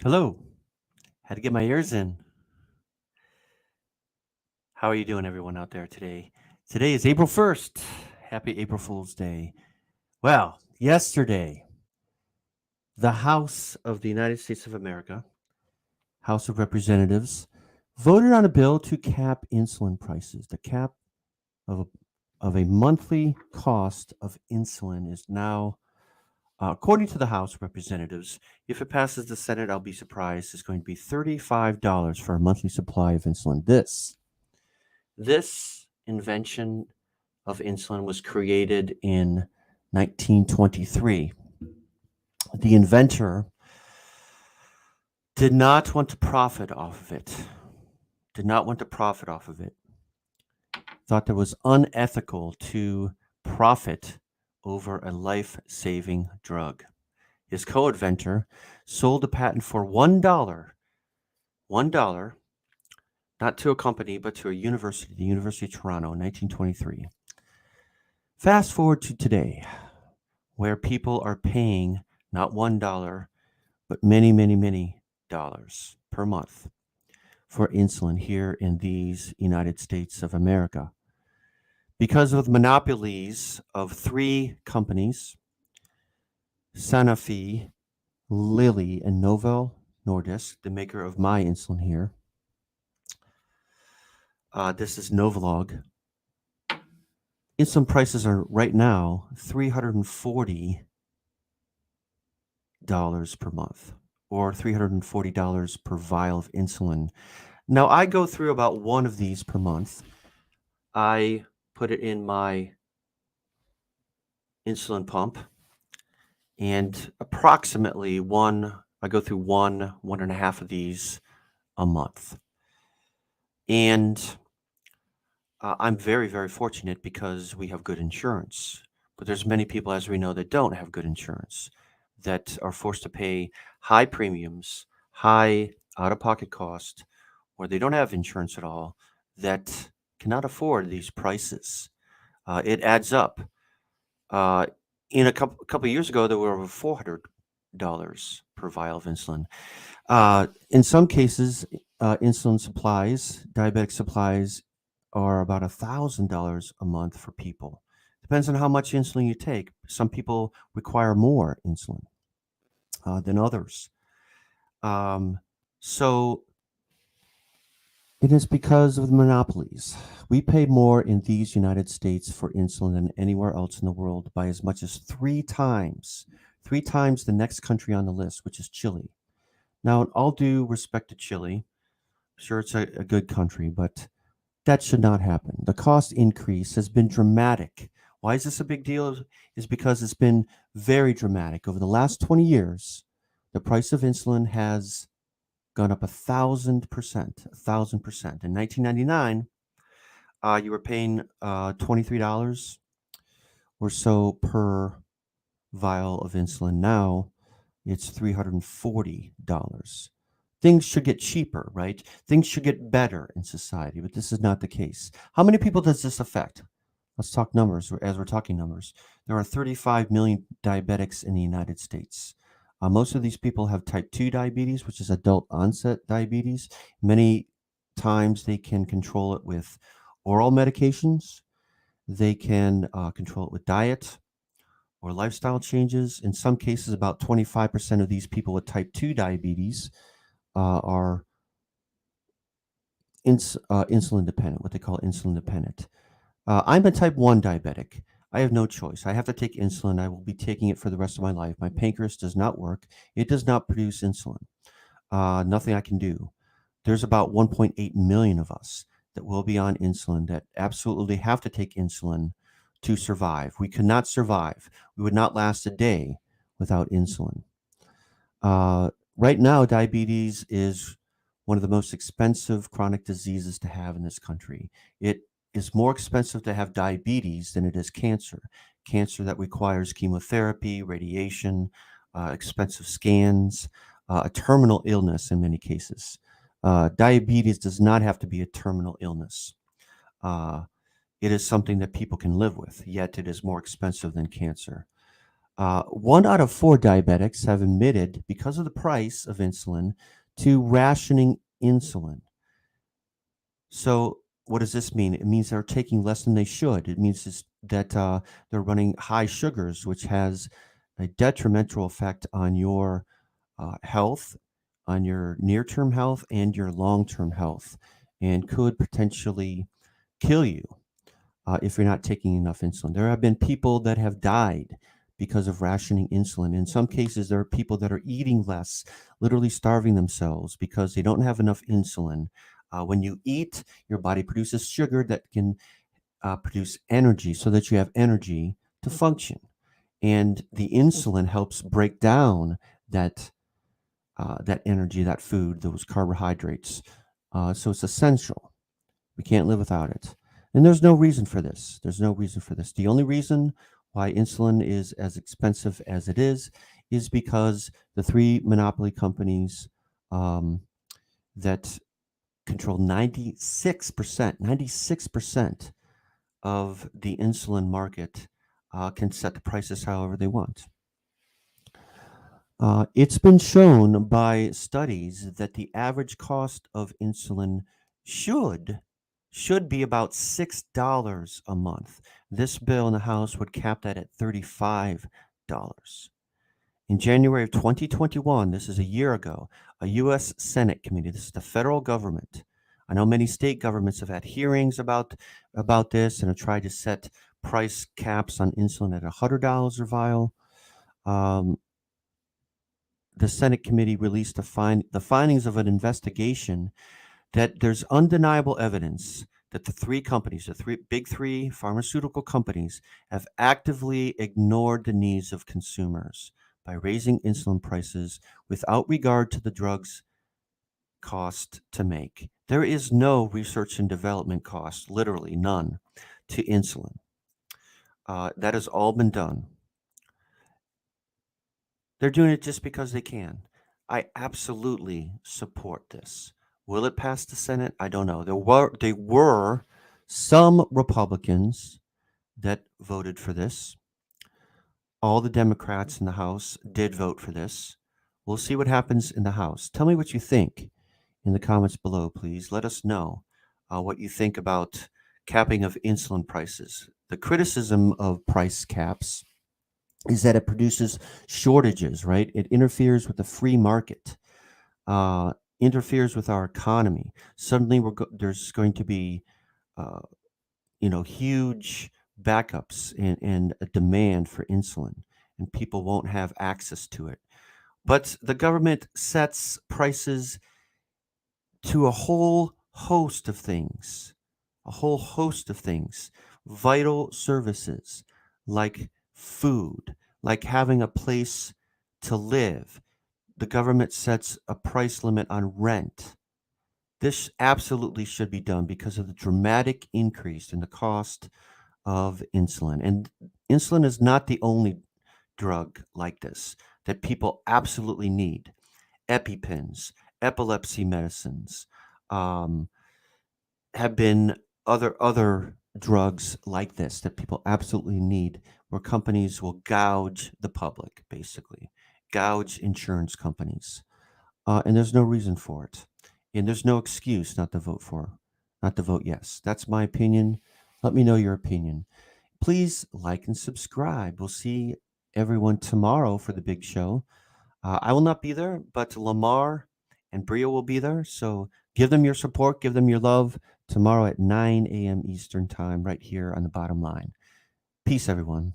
Hello. Had to get my ears in. How are you doing, everyone out there today? Today is April 1st. Happy April Fool's Day. Well, yesterday, the House of the United States of America, House of Representatives, voted on a bill to cap insulin prices. The cap of a monthly cost of insulin is now, according to the House of Representatives, if it passes the Senate, I'll be surprised, it's going to be $35 for a monthly supply of insulin. This invention of insulin was created in 1923. The inventor did not want to profit off of it. Thought it was unethical to profit over a life-saving drug. His co-inventor sold a patent for $1, not to a company, but to a university, the University of Toronto in 1923. Fast forward to today, where people are paying not $1, but many, many, many dollars per month for insulin here in these United States of America. Because of the monopolies of three companies, Sanofi, Lilly, and Novo Nordisk, the maker of my insulin here. This is Novolog. Insulin prices are right now $340 per month, or $340 per vial of insulin. Now, I go through about one of these per month. I put it in my insulin pump, and approximately I go through one and a half of these a month. And I'm very, very fortunate because we have good insurance. But there's many people, as we know, that don't have good insurance, that are forced to pay high premiums, high out-of-pocket cost, or they don't have insurance at all, that cannot afford these prices. It adds up. In a couple of years ago, there were over $400 per vial of insulin. In some cases, insulin supplies, diabetic supplies, are about $1,000 a month for people. Depends on how much insulin you take. Some people require more insulin than others. So it is because of the monopolies. We pay more in these United States for insulin than anywhere else in the world by as much as three times the next country on the list, which is Chile. Now, in all due respect to Chile, I'm sure it's a good country, but that should not happen. The cost increase has been dramatic. Why is this a big deal? Is because it's been very dramatic. Over the last 20 years, the price of insulin has gone up 1,000%. 1,000%. In 1999, you were paying $23 or so per vial of insulin. Now it's $340. Things should get cheaper, right? Things should get better in society, but this is not the case. How many people does this affect? Let's talk numbers as we're talking numbers. There are 35 million diabetics in the United States. Most of these people have type 2 diabetes, which is adult onset diabetes. Many times they can control it with oral medications. They can control it with diet or lifestyle changes. In some cases, about 25% of these people with type 2 diabetes are insulin dependent, what they call insulin dependent. I'm a type 1 diabetic. I have no choice. I have to take insulin. I will be taking it for the rest of my life. My pancreas does not work. It does not produce insulin. Nothing I can do. There's about 1.8 million of us that will be on insulin that absolutely have to take insulin to survive. We could not survive. We would not last a day without insulin. Right now, diabetes is one of the most expensive chronic diseases to have in this country. It is more expensive to have diabetes than it is cancer. Cancer that requires chemotherapy, radiation, expensive scans, a terminal illness in many cases. Diabetes does not have to be a terminal illness. It is something that people can live with, yet it is more expensive than cancer. One out of four diabetics have admitted, because of the price of insulin, to rationing insulin. So, what does this mean? It means they're taking less than they should. It means that they're running high sugars, which has a detrimental effect on your health, on your near term health, and your long term health, and could potentially kill you if you're not taking enough insulin. There have been people that have died because of rationing insulin. In some cases, there are people that are eating less, literally starving themselves because they don't have enough insulin. When you eat, your body produces sugar that can produce energy so that you have energy to function. And the insulin helps break down that energy, that food, those carbohydrates. So it's essential. We can't live without it. And there's no reason for this. There's no reason for this. The only reason why insulin is as expensive as it is because the three monopoly companies that control 96% of the insulin market can set the prices however they want. It's been shown by studies that the average cost of insulin should be about $6 a month. This bill in the House would cap that at $35. In January of 2021, this is a year ago, a U.S. Senate committee, this is the federal government. I know many state governments have had hearings about this and have tried to set price caps on insulin at $100 a vial. The Senate committee released the findings of an investigation that there's undeniable evidence that the big three pharmaceutical companies, have actively ignored the needs of consumers by raising insulin prices without regard to the drug's cost to make. There is no research and development cost, literally none, to insulin. That has all been done. They're doing it just because they can. I absolutely support this. Will it pass the Senate? I don't know. There were some Republicans that voted for this. All the Democrats in the House did vote for this. We'll see what happens in the House. Tell me what you think in the comments below, please. Let us know what you think about capping of insulin prices. The criticism of price caps is that it produces shortages, right? It interferes with the free market, interferes with our economy. Suddenly, there's going to be, huge backups and a demand for insulin, and people won't have access to it. But the government sets prices to a whole host of things, vital services like food, like having a place to live. The government sets a price limit on rent. This absolutely should be done because of the dramatic increase in the cost of insulin. And insulin is not the only drug like this that people absolutely need. EpiPens, epilepsy medicines, have been other drugs like this that people absolutely need, where companies will gouge the public, basically, gouge insurance companies. And there's no reason for it. And there's no excuse not to vote yes. That's my opinion. Let me know your opinion. Please like and subscribe. We'll see everyone tomorrow for the big show. I will not be there, but Lamar and Bria will be there. So give them your support, give them your love tomorrow at 9 a.m. Eastern Time, right here on the bottom line. Peace, everyone.